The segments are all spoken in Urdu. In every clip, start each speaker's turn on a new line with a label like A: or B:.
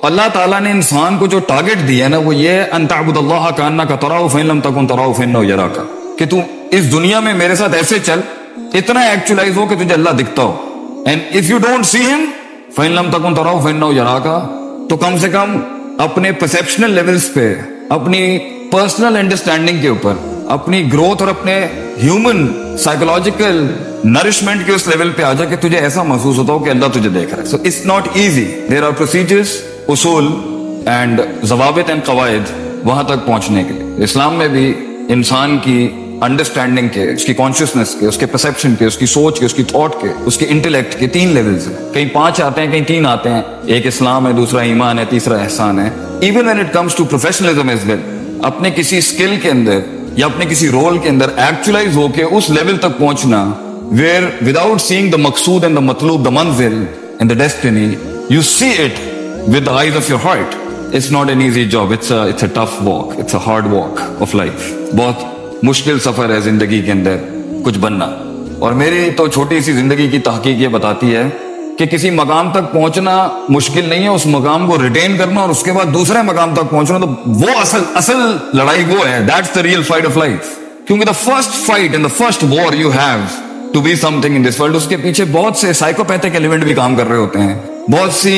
A: اللہ تعالیٰ نے انسان کو جو ٹارگٹ دیا ہے نا وہ یہ ہے ان تعبد اللہ کانک تراہ فإن لم تکن تراہ فإنہ یراک، کہ تو اس دنیا میں میرے ساتھ ایسے چل، اتنا ایکچولائز ہو کہ تجھے اللہ دکھتا ہو. And if you don't see him فإن لم تکن تراہ فإنہ یراک، تو کم سے کم اپنے پرسیپشنل لیولز پہ، اپنی پرسنل انڈرسٹینڈنگ کے اوپر، اپنی گروتھ اور اپنے ہیومن سائیکولوجیکل نرشمنٹ کے اس لیول پہ آ جا کہ تجھے ایسا محسوس ہوتا ہو کہ اللہ تجھے دیکھ رہا ہے. So it's not easy. There are procedures, اصول اینڈ ضوابط اینڈ قواعد وہاں تک پہنچنے کے لیے. اسلام میں بھی انسان کی انڈرسٹینڈنگ کے، اس کی کانشیسنس کے، اس کے پرسیپشن کے، اس کی سوچ کے، اس کی تھاٹ کے، اس کے انٹلیکٹ کے 3 لیولز ہیں. کہیں 5 آتے ہیں، کہیں 3 آتے ہیں. ایک اسلام ہے، دوسرا ایمان ہے، تیسرا احسان ہے. Even when it comes to professionalism as well, اپنے کسی اسکل کے اندر یا اپنے کسی رول کے اندر ایکچولائز ہو کے اس لیول تک پہنچنا where without seeing the maqsood and the matloob, the manzil and the destiny, you see it with the eyes of your heart. It's not an easy job. It's a tough walk. It's a hard walk of life. بہت مشکل سفر ہے زندگی کے اندر کچھ بننا. اور میری تو چھوٹی سی زندگی کی تحقیق یہ بتاتی ہے کہ کسی مقام تک پہنچنا مشکل نہیں ہے، اس مقام کو ریٹین کرنا اور اس کے بعد دوسرے مقام تک پہنچنا، تو وہ اصل لڑائی وہ ہے. That's the real fight of life. کیونکہ the first fight and the first war you have to be something in this world، اس کے پیچھے بہت سے سائیکوپیتھک ایلیمنٹ بھی کام کر رہے ہوتے ہیں، بہت سی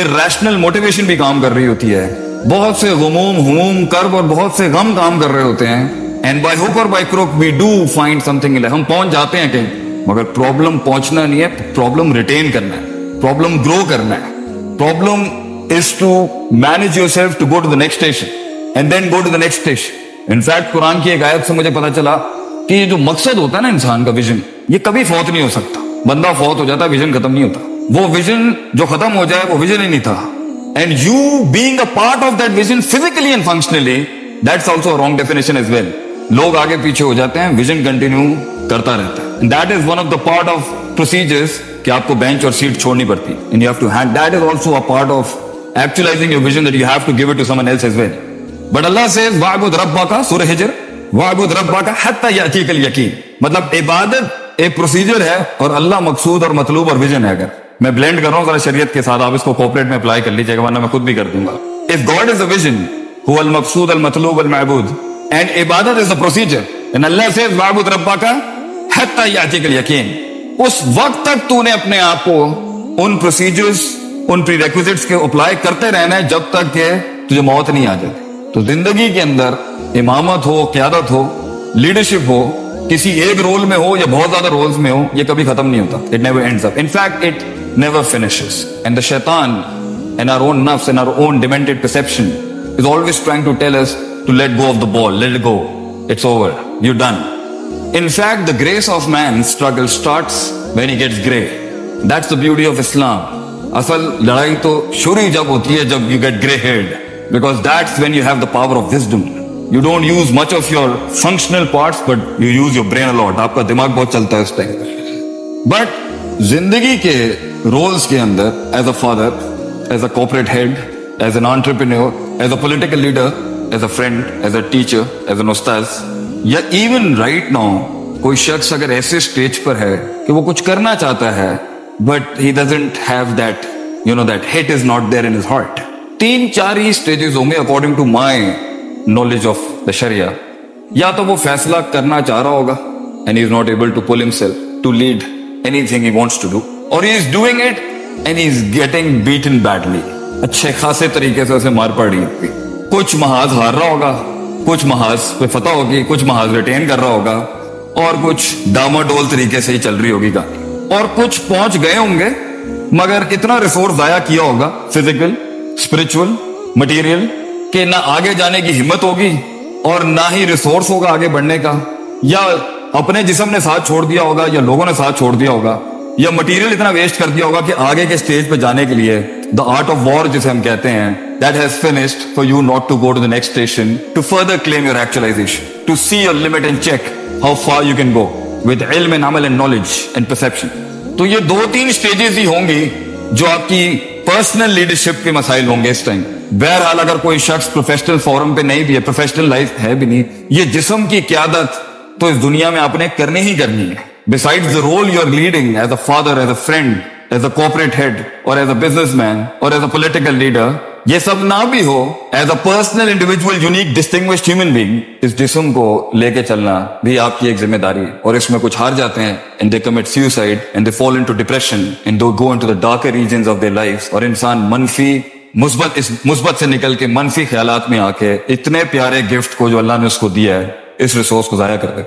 A: irrational موٹیویشن بھی کام کر رہی ہوتی ہے، بہت سے غموم کرب اور بہت سے غم کام کر رہے ہوتے ہیں. اینڈ بائی ہوک اور by crook we do find something. ہم پہنچ جاتے ہیں کہیں، مگر پرابلم پہنچنا نہیں ہے، پرابلم ریٹین کرنا ہے، پرابلم گرو کرنا ہے. Problem is to manage yourself to go to the next station and then go to the next station. In fact Quran کی ایک آیت سے مجھے پتا چلا کہ یہ جو مقصد ہوتا ہے نا انسان کا، ویژن، یہ کبھی فوت نہیں ہو سکتا. بندہ فوت ہو جاتا ہے، ویژن ختم نہیں ہوتا. وہ ویژن جو ختم ہو جائے وہ ویژن ہی نہیں تھا. And you being a part of that vision physically and functionally, that's also wrong definition as well. لوگ آگے پیچھے ہو جاتے ہیں، ویژن کنٹینیو کرتا رہتا ہے. That is one of the part of procedures کہ آپ کو بینچ اور سیٹ چھوڑنی پڑتی. And you have to hand, that is also a part of actualising your vision, that you have to give it to someone else as well. But Allah says وَاعْبُدْ رَبَّكَ، سورہ ہجر، وَاعْبُدْ رَبَّكَ حَتَّى يَأْتِيكَ الْيَقِينُ. مطلب عبادت ایک پروسیجر ہے اور اللہ مقصود اور مطلوب اور ویژن ہے. اگر میں بلینڈ کر رہا ہوں ذرا شریعت کے ساتھ، آپ اس کو کوپریٹ میں اپلائی کر لیجیے گا، ورنہ میں خود بھی کر دوں گا. If God is the vision, هو المقصود المطلوب المعبود، and عبادت is the procedure. And Allah says وَاعْبُدْ رَبَّكَ حَتَّى يَأْتِيكَ الْيَقِينُ. اس وقت تک تو نے اپنے آپ کو ان پروسیجرز، ان پری ریکوزٹس کے اپلائی کرتے رہنا ہے جب تک کہ تجھے موت نہیں آ جاتی. تو زندگی کے اندر امامت ہو، قیادت ہو، لیڈرشپ ہو، کسی ایک رول میں ہو یا بہت زیادہ رولز میں ہو، یہ کبھی ختم نہیں ہوتا. It never ends up. In fact, it never finishes. And the shaitan and our own nafs and our own demented perception is always trying to tell us to let go of the ball. Let it go. It's over. You're done. In fact, the grace of man's struggle starts when he gets gray. That's the beauty of Islam. اصل لڑائی تو شروع جب ہوتی ہے جب you get gray haired, because that's when you have the power of wisdom. You don't use much of your functional parts, but you use your brain a lot. آپ کا دماغ بہت چلتا ہے اس ٹائم. بٹ زندگی کے رولز کے اندر as a father, as a corporate head, as an entrepreneur, as a political leader, as a friend, as a teacher, as an استاذ، یا ایون رائٹ ناؤ کوئی شخص اگر ایسے اسٹیج پر ہے کہ وہ کچھ کرنا چاہتا ہے but he doesn't have that, you know, that hit is not there in his heart. 3-4 ہی اسٹیجز ہوں گے according to my knowledge of the Sharia. یا تو وہ فیصلہ کرنا چاہ رہا ہوگا and he is not able to pull himself to lead anything he wants to do, or he is doing it and he is getting beaten badly. اچھے خاصے طریقے سے اسے مار پڑ رہی ہوگی. کچھ محاذ ہار رہا ہوگا، کچھ محاذ پہ فتح ہوگی، کچھ محاذ ریٹین کر رہا ہوگا، اور کچھ ڈاماڈول طریقے سے ہی چل رہی ہوگی گاڑی. اور کچھ پہنچ گئے ہوں گے مگر اتنا ریسورس ضائع کیا ہوگا، فزیکل، اسپرچل، مٹیریل، کہ نہ آگے جانے کی ہمت ہوگی اور نہ ہی ریسورس ہوگا آگے بڑھنے کا. یا اپنے جسم نے ساتھ چھوڑ دیا ہوگا، یا لوگوں نے ساتھ چھوڑ دیا ہوگا، یا مٹیریل اتنا ویسٹ کر دیا ہوگا کہ آگے کے سٹیج پہ جانے کے لیے دا آرٹ آف وار جسے ہم کہتے ہیں، that has finished for you not to go to the next station to further claim your actualization, to see your limit and check how far you can go with ilm and amal and knowledge and perception. تو یہ 2-3 سٹیجز ہی ہوں گی جو آپ کی پرسنل لیڈرشپ کے مسائل ہوں گے اس ٹائم. بہرحال اگر کوئی شخص پروفیشنل فورم پہ نہیں بھی ہے، پروفیشنل لائف ہے بھی نہیں، یہ جسم کی قیادت تو اس دنیا میں آپ نے کرنی ہی کرنی ہے. Besides the role you are leading as a father, as a friend, as a corporate head, or as a businessman, or as a political leader, یہ سب نہ بھی ہو, as a personal individual unique distinguished human being, اس جسم کو لے کے چلنا بھی آپ کی ایک ذمہ داری ہے. اور اس میں کچھ ہار جاتے ہیں, and they commit suicide, and they fall into depression, and they go into the darker regions of their lives. اور انسان مثبت سے نکل کے منفی خیالات میں آ کے اتنے پیارے گفٹ کو جو اللہ نے اس کو دیا ہے, اس ریسورس کو ضائع کر دے.